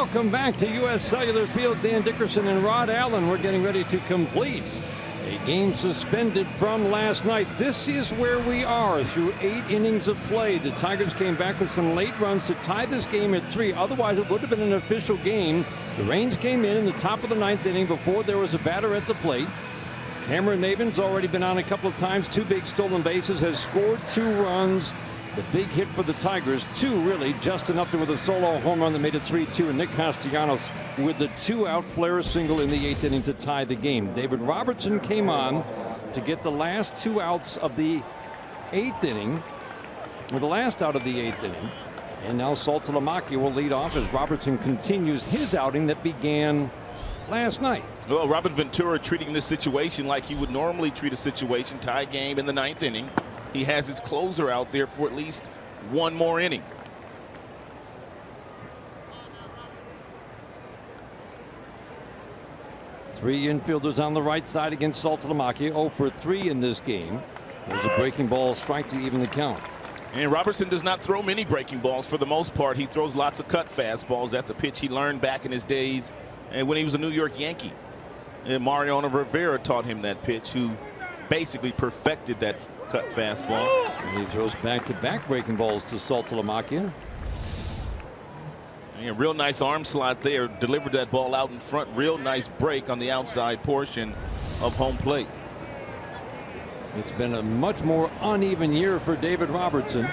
Welcome back to U.S. Cellular Field. Dan Dickerson and Rod Allen. We're getting ready to complete a game suspended from last night. This is where we are through 8 innings of play. The Tigers came back with some late runs to tie this game at 3. Otherwise, it would have been an official game. The rains came in the top of the 9th inning before there was a batter at the plate. Cameron Maben's already been on a couple of times. 2 big stolen bases, has scored 2 runs. The big hit for the Tigers, 2 really. Justin Upton with a solo home run that made it 3-2, and Nick Castellanos with the 2-out flare single in the 8th inning to tie the game. David Robertson came on to get the last 2 outs of the 8th inning, or the last out of the 8th inning. And now Saltalamacchia will lead off as Robertson continues his outing that began last night. Well, Robert Ventura treating this situation like he would normally treat a situation, tie game in the 9th inning. He has his closer out there for at least 1 more inning. Three infielders on the right side against Saltalamacchia. 0 for 3 in this game. There's a breaking ball strike to even the count. And Robertson does not throw many breaking balls for the most part. He throws lots of cut fastballs. That's a pitch he learned back in his days and when he was a New York Yankee. And Mariano Rivera taught him that pitch, who basically perfected that cut fastball. And he throws back-to-back breaking balls to Saltalamacchia. And real nice arm slot there. Delivered that ball out in front. Real nice break on the outside portion of home plate. It's been a much more uneven year for David Robertson.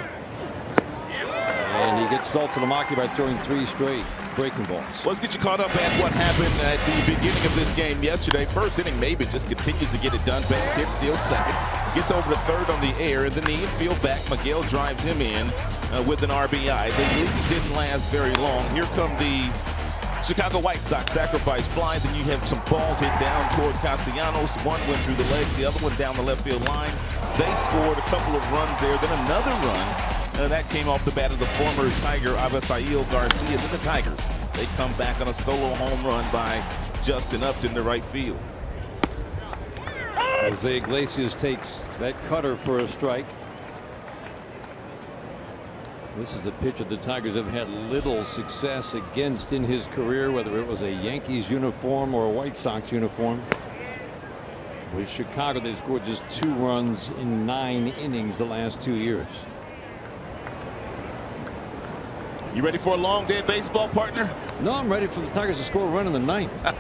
And he gets Saltalamacchia by throwing 3 straight breaking balls. Let's get you caught up at what happened at the beginning of this game yesterday. First inning, Maben just continues to get it done. Base hit, steals second. Gets over to third on the air. And then the infield back, Miguel drives him in with an RBI. The lead didn't last very long. Here come the Chicago White Sox sacrifice fly. Then you have some balls hit down toward Castellanos. One went through the legs, the other one down the left field line. They scored a couple of runs there. Then another run. That came off the bat of the former Tiger, Avisail Garcia. Then the Tigers, they come back on a solo home run by Justin Upton to right field. Jose Iglesias takes that cutter for a strike. This is a pitcher the Tigers have had little success against in his career, whether it was a Yankees uniform or a White Sox uniform. With Chicago, they scored just 2 runs in 9 innings the last 2 years. You ready for a long day of baseball, partner? No, I'm ready for the Tigers to score a run in the 9th.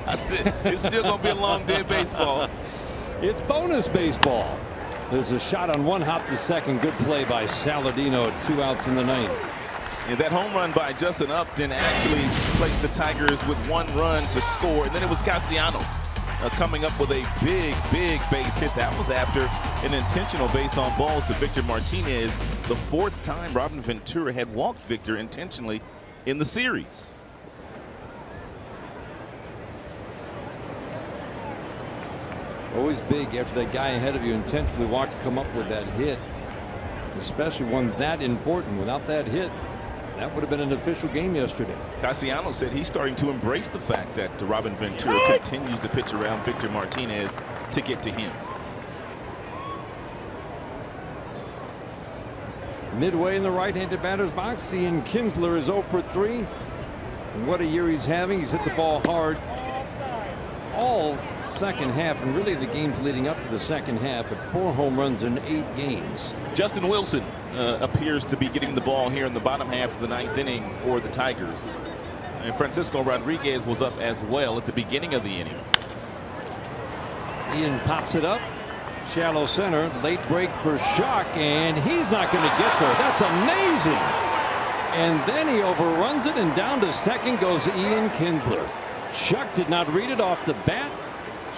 It's still going to be a long day of baseball. It's bonus baseball. There's a shot on 1 hop to second. Good play by Saladino. 2 outs in the 9th. And that home run by Justin Upton actually placed the Tigers with 1 run to score. And then it was Castellanos coming up with a big base hit. That was after an intentional base on balls to Victor Martinez. The 4th time Robin Ventura had walked Victor intentionally in the series. Always big after that guy ahead of you intentionally walked to come up with that hit, especially one that important. Without that hit, that would have been an official game yesterday. Castellanos said he's starting to embrace the fact that Robin Ventura continues to pitch around Victor Martinez to get to him. Midway in the right-handed batter's box, Ian Kinsler is 0 for 3. And what a year he's having. He's hit the ball hard all second half, and really the games leading up to the second half, but 4 home runs in 8 games. Justin Wilson appears to be getting the ball here in the bottom half of the 9th inning for the Tigers. And Francisco Rodriguez was up as well at the beginning of the inning. Ian pops it up. Shallow center. Late break for Schuck, and he's not going to get there. That's amazing. And then he overruns it, and down to second goes Ian Kinsler. Schuck did not read it off the bat.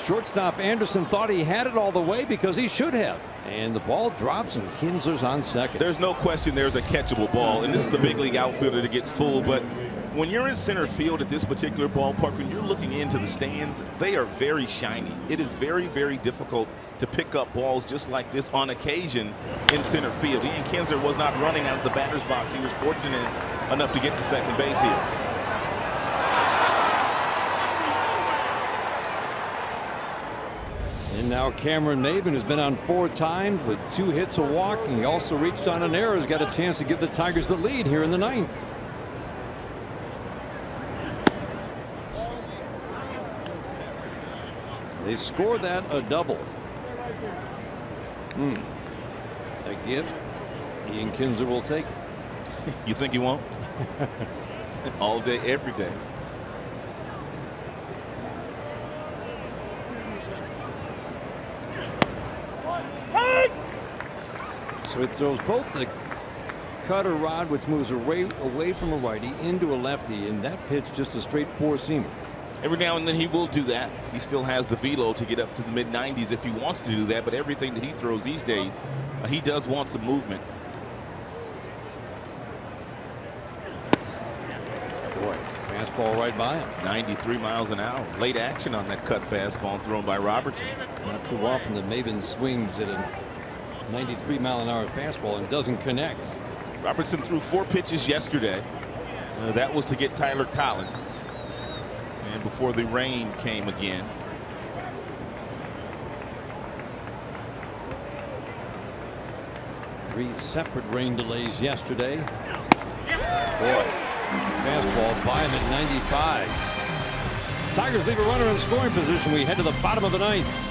Shortstop Anderson thought he had it all the way because he should have. And the ball drops and Kinsler's on second. There's no question there's a catchable ball, and this is the big league outfielder that gets fooled. But when you're in center field at this particular ballpark, when you're looking into the stands, they are very shiny. It is very difficult to pick up balls just like this on occasion in center field. Ian Kinsler was not running out of the batter's box. He was fortunate enough to get to second base here. And now Cameron Maben has been on 4 times with 2 hits, a walk, and he also reached on an error. Has got a chance to give the Tigers the lead here in the 9th. They score that a double. A gift. Ian Kinsler will take it. You think he won't? All day, every day. So it throws both the cutter rod, which moves away from a righty, into a lefty, and that pitch just a straight four-seamer. Every now and then he will do that. He still has the velo to get up to the mid-90s if he wants to do that, but everything that he throws these days, he does want some movement. Boy, fastball right by him. 93 miles an hour. Late action on that cut fastball thrown by Robertson. Not too often that Maben swings at a 93-mile-an-hour fastball and doesn't connect. Robertson threw 4 pitches yesterday. That was to get Tyler Collins. And before the rain came again. Three separate rain delays yesterday. Boy, fastball by him at 95. Tigers leave a runner in scoring position. We head to the bottom of the ninth.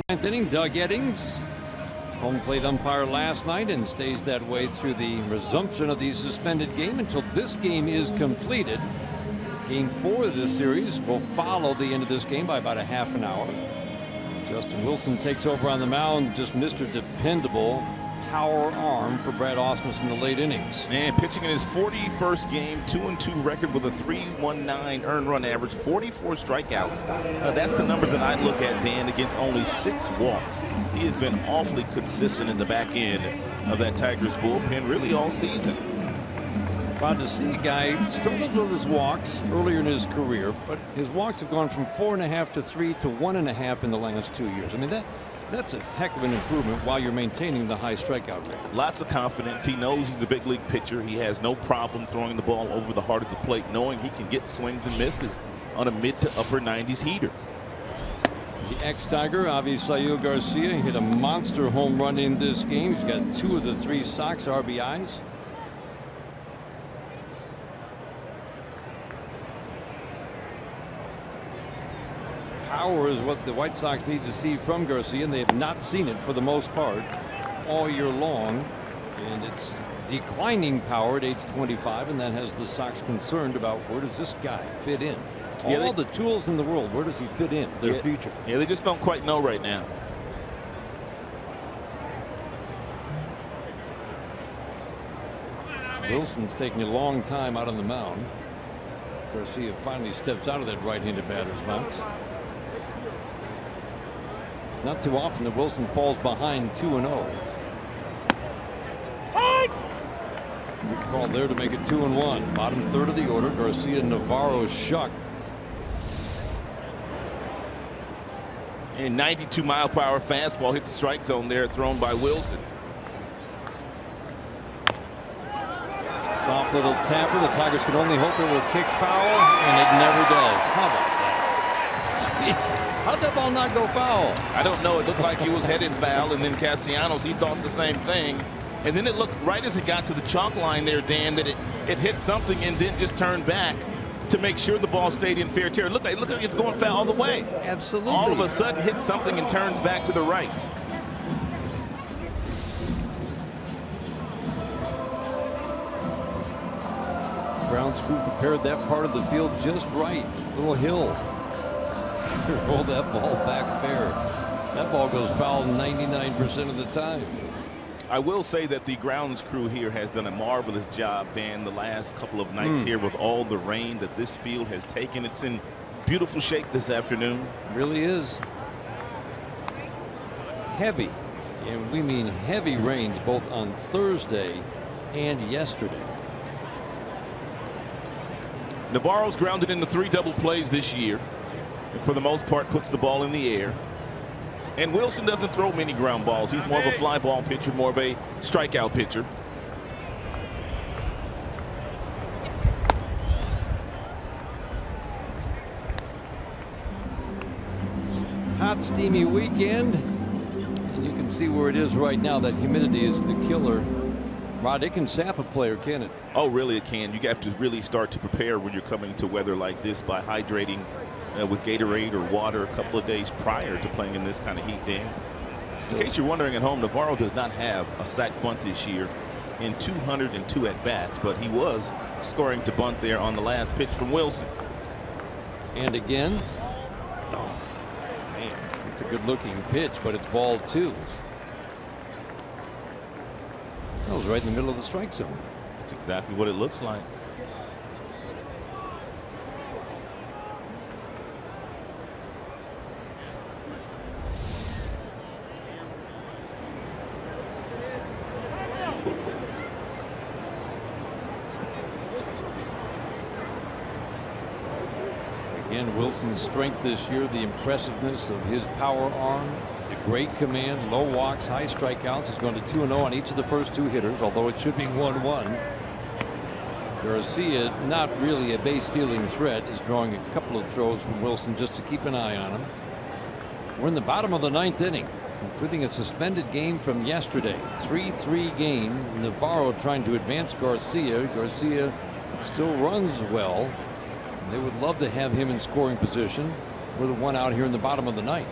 Ninth inning, Doug Eddings, home plate umpire last night, and stays that way through the resumption of the suspended game until this game is completed. Game 4 of this series will follow the end of this game by about a half an hour. Justin Wilson takes over on the mound, just Mr. Dependable power arm for Brad Ausmus in the late innings. And pitching in his 41st game, 2-2 record with a 3.19 earned run average, 44 strikeouts. That's the number that I look at, Dan, against only 6 walks. He has been awfully consistent in the back end of that Tigers bullpen really all season. Proud to see a guy struggled with his walks earlier in his career, but his walks have gone from 4.5 to 3 to 1.5 in the last 2 years. I mean, that's a heck of an improvement while you're maintaining the high strikeout rate. Lots of confidence. He knows he's a big league pitcher. He has no problem throwing the ball over the heart of the plate, knowing he can get swings and misses on a mid to upper 90s heater. The ex-Tiger, Avisail Garcia, hit a monster home run in this game. He's got 2 of the 3 Sox RBIs. Power is what the White Sox need to see from Garcia, and they have not seen it for the most part all year long. And it's declining power at age 25, and that has the Sox concerned about where does this guy fit in. All the tools in the world, where does he fit in their future? Yeah, they just don't quite know right now. Wilson's taking a long time out on the mound. Garcia finally steps out of that right-handed batter's box. Not too often that Wilson falls behind 2-0. Good call there to make it 2-1. Bottom third of the order. Garcia, Navarro, Shuck. A 92-mile-per-hour fastball hit the strike zone there, thrown by Wilson. Soft little tapper. The Tigers can only hope it will kick foul, and it never does. How about that? Jeez. How'd that ball not go foul? I don't know. It looked like it was headed foul, and then Castellanos, he thought the same thing. And then it looked right as it got to the chalk line there, Dan, that it hit something and then just turned back to make sure the ball stayed in fair territory. It looks like it's going foul all the way. Absolutely. All of a sudden hits something and turns back to the right. Grounds crew prepared that part of the field just right. Little hill to roll that ball back fair. That ball goes foul 99% of the time. I will say that the grounds crew here has done a marvelous job, Dan, the last couple of nights here with all the rain that this field has taken. It's in beautiful shape this afternoon. It really is. Heavy, and we mean heavy rains both on Thursday and yesterday. Navarro's grounded into 3 double plays this year, and for the most part puts the ball in the air. And Wilson doesn't throw many ground balls. He's more of a fly ball pitcher, more of a strikeout pitcher. Hot, steamy weekend, and you can see where it is right now. That humidity is the killer. Rod, it can sap a player, can it? Oh, really, it can. You have to really start to prepare when you're coming to weather like this by hydrating with Gatorade or water a couple of days prior to playing in this kind of heat, Dan. In case you're wondering at home, Navarro does not have a sac bunt this year in 202 at-bats, but he was scoring to bunt there on the last pitch from Wilson. And again, oh, man, it's a good-looking pitch, but it's ball 2. That was right in the middle of the strike zone. That's exactly what it looks like. Again, Wilson's strength this year, the impressiveness of his power arm, the great command, low walks, high strikeouts. He's going to 2-0 on each of the first 2 hitters, although it should be 1-1. Garcia, not really a base stealing threat, is drawing a couple of throws from Wilson just to keep an eye on him. We're in the bottom of the 9th inning, including a suspended game from yesterday. 3-3 game. Navarro trying to advance Garcia. Garcia still runs well. They would love to have him in scoring position with a 1 out here in the bottom of the 9th.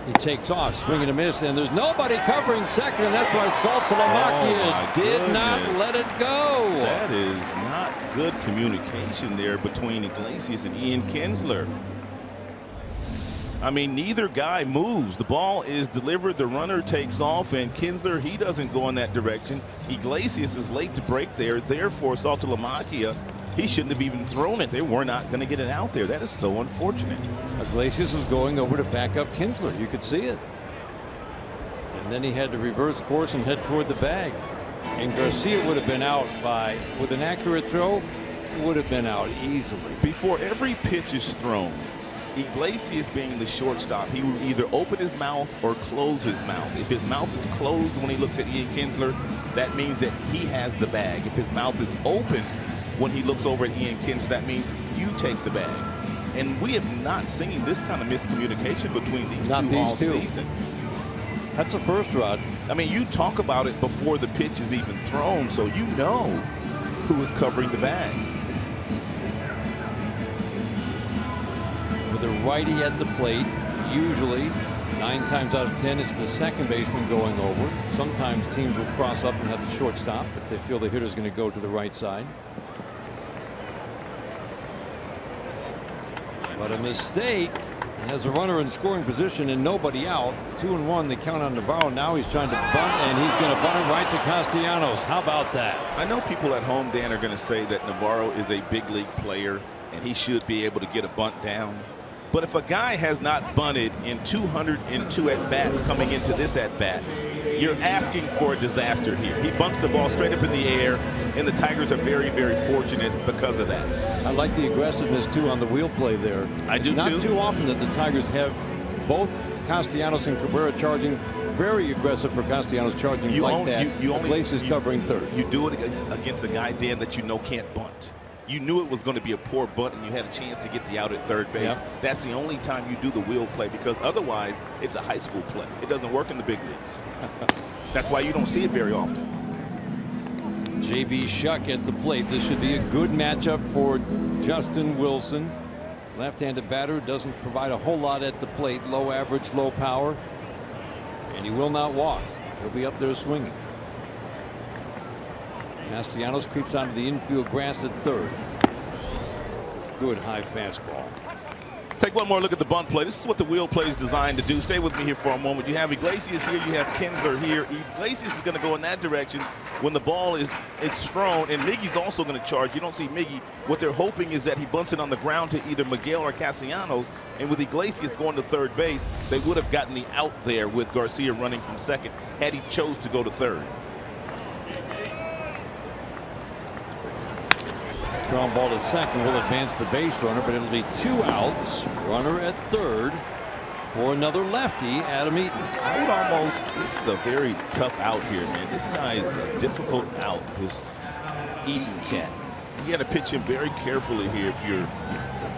He takes off, swing and a miss, and there's nobody covering second, and that's why Saltalamacchia did not let it go. That is not good communication there between Iglesias and Ian Kinsler. I mean, neither guy moves. The ball is delivered, the runner takes off, and Kinsler, he doesn't go in that direction. Iglesias is late to break there, therefore Saltalamacchia, he shouldn't have even thrown it. They were not going to get it out there. That is so unfortunate. Iglesias was going over to back up Kinsler. You could see it. And then he had to reverse course and head toward the bag. And Garcia would have been out with an accurate throw, would have been out easily. Before every pitch is thrown, Iglesias being the shortstop, he will either open his mouth or close his mouth. If his mouth is closed when he looks at Ian Kinsler, that means that he has the bag. If his mouth is open when he looks over at Ian Kinsler, that means you take the bag. And we have not seen this kind of miscommunication between these two all season. That's a first, Rod. I mean, you talk about it before the pitch is even thrown, so you know who is covering the bag. With a righty at the plate, usually 9 times out of 10 it's the second baseman going over. Sometimes teams will cross up and have the shortstop if they feel the hitter's going to go to the right side. But a mistake has a runner in scoring position and nobody out. 2-1, they count on Navarro. Now he's trying to bunt, and he's going to bunt it right to Castellanos. How about that? I know people at home, Dan, are going to say that Navarro is a big league player and he should be able to get a bunt down. But if a guy has not bunted in 202 at-bats coming into this at-bat, you're asking for a disaster here. He bunts the ball straight up in the air, and the Tigers are very, very fortunate because of that. I like the aggressiveness, too, on the wheel play there. I do, too. It's not too often that the Tigers have both Castellanos and Cabrera charging. Very aggressive for Castellanos charging like that. Iglesias covering third. You do it against a guy, Dan, that you know can't bunt. You knew it was going to be a poor bunt, and you had a chance to get the out at third base. Yep. That's the only time you do the wheel play, because otherwise it's a high school play. It doesn't work in the big leagues. That's why you don't see it very often. J.B. Shuck at the plate. This should be a good matchup for Justin Wilson. Left-handed batter, doesn't provide a whole lot at the plate. Low average, low power. And he will not walk. He'll be up there swinging. Castellanos creeps onto the infield grass at third. Good high fastball. Let's take one more look at the bunt play. This is what the wheel play is designed to do. Stay with me here for a moment. You have Iglesias here. You have Kinsler here. Iglesias is going to go in that direction when the ball is thrown, and Miggy's also going to charge. You don't see Miggy. What they're hoping is that he bunts it on the ground to either Miguel or Castellanos, and with Iglesias going to third base, they would have gotten the out there with Garcia running from second had he chose to go to third. Ground ball to second will advance the base runner, but it'll be 2 outs. Runner at third for another lefty, Adam Eaton. I would almost, this is a very tough out here, man. This guy is a difficult out, this Eaton cat. You got to pitch him very carefully here if you're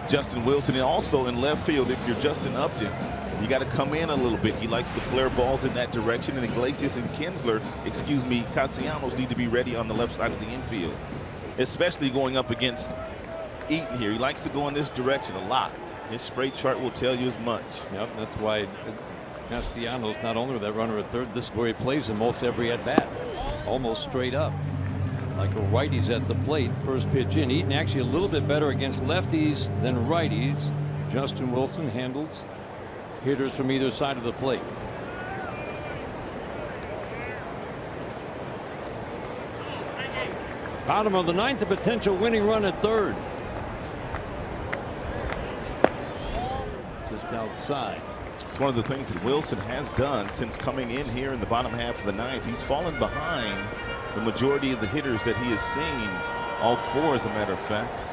Justin Wilson, and also in left field if you're Justin Upton. You got to come in a little bit. He likes to flare balls in that direction, and Iglesias and Castellanos need to be ready on the left side of the infield, especially going up against Eaton here. He likes to go in this direction a lot. His spray chart will tell you as much. Yep, that's why Castellanos, not only with that runner at third, this is where he plays in most every at-bat. Almost straight up. Like a righties at the plate. First pitch in. Eaton actually a little bit better against lefties than righties. Justin Wilson handles hitters from either side of the plate. Bottom of the ninth, a potential winning run at third. Just outside. It's one of the things that Wilson has done since coming in here in the bottom half of the ninth. He's fallen behind the majority of the hitters that he has seen, all 4 as a matter of fact.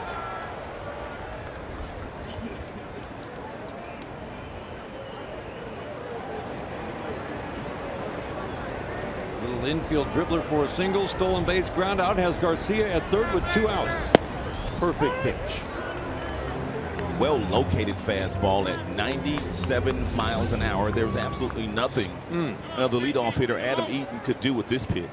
Little infield dribbler for a single, stolen base, ground out, has Garcia at third with 2 outs. Perfect pitch. Well located fastball at 97 miles an hour. There was absolutely nothing the leadoff hitter Adam Eaton could do with this pitch.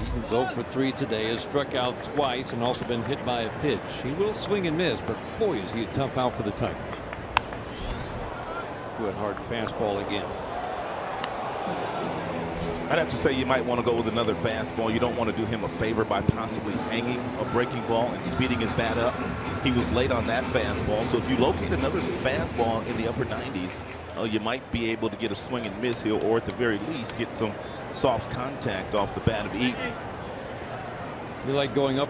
Eaton's 0 for 3 today, has struck out twice and also been hit by a pitch. He will swing and miss, but boy, is he a tough out for the Tigers. Good hard fastball again. I'd have to say you might want to go with another fastball. You don't want to do him a favor by possibly hanging a breaking ball and speeding his bat up. He was late on that fastball, so if you locate another fastball in the upper 90s, you might be able to get a swing and miss here, or at the very least get some soft contact off the bat of Eaton. You like going up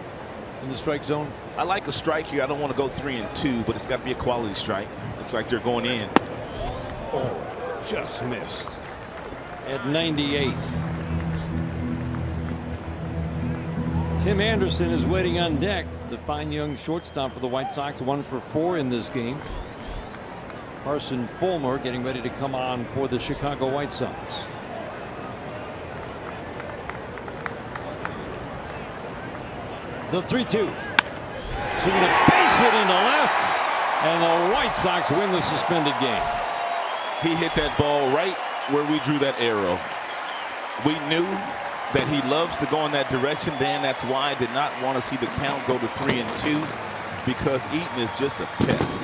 in the strike zone? I like a strike here. I don't want to go 3-2, but it's got to be a quality strike. Looks like they're going in. Oh, just missed. At 98. Tim Anderson is waiting on deck. The fine young shortstop for the White Sox, 1 for 4 in this game. Carson Fulmer getting ready to come on for the Chicago White Sox. The 3-2. Swinging a base hit into left, and the White Sox win the suspended game. He hit that ball right where we drew that arrow. We knew that he loves to go in that direction. Dan, that's why I did not want to see the count go to 3-2, because Eaton is just a pest.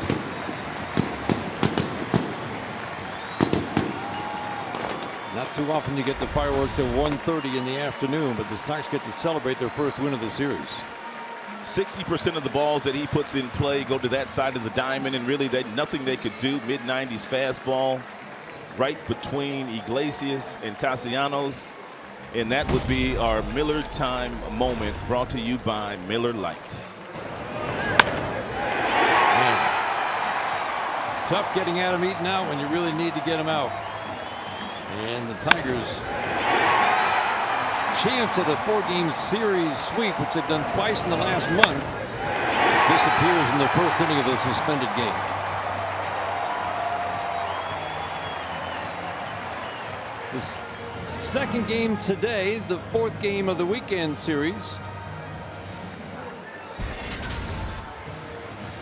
Not too often you get the fireworks at 1:30 in the afternoon, but the Sox get to celebrate their first win of the series. 60% of the balls that he puts in play go to that side of the diamond, and really nothing they could do. Mid-90s fastball right between Iglesias and Castellanos, and that would be our Miller time moment, brought to you by Miller Lite. Man. Tough getting Adam Eaton out when you really need to get him out. And the Tigers' chance at a 4-game series sweep, which they've done twice in the last month, disappears in the first inning of the suspended game. The second game today, the fourth game of the weekend series,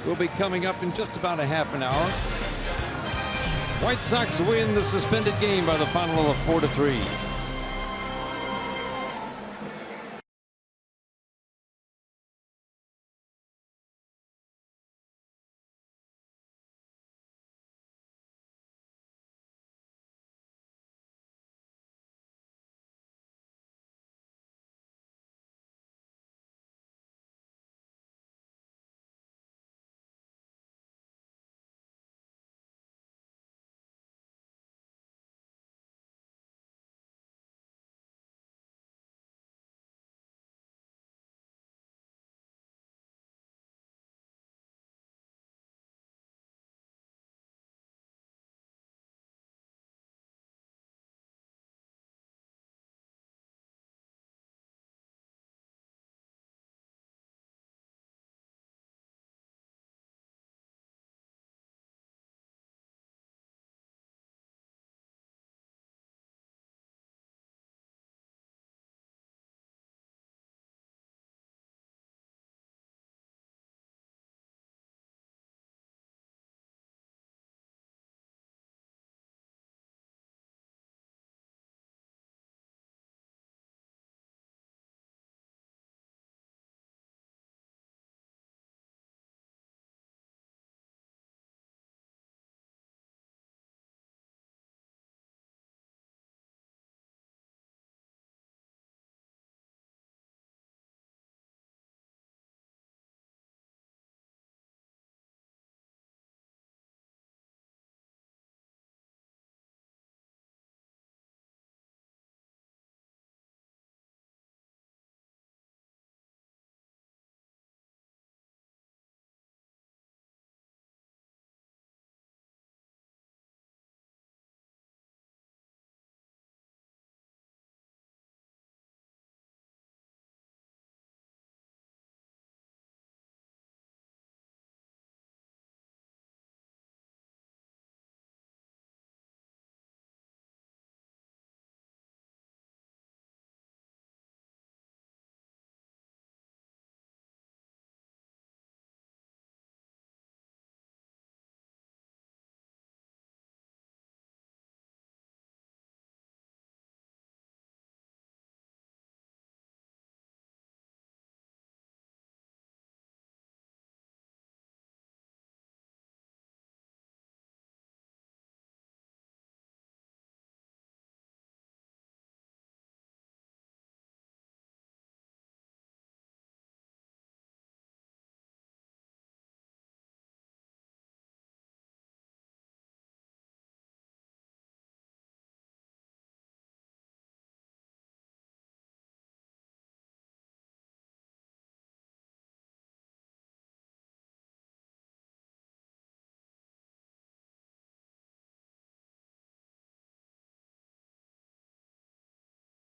will be coming up in just about a half an hour. White Sox win the suspended game by the final of 4-3.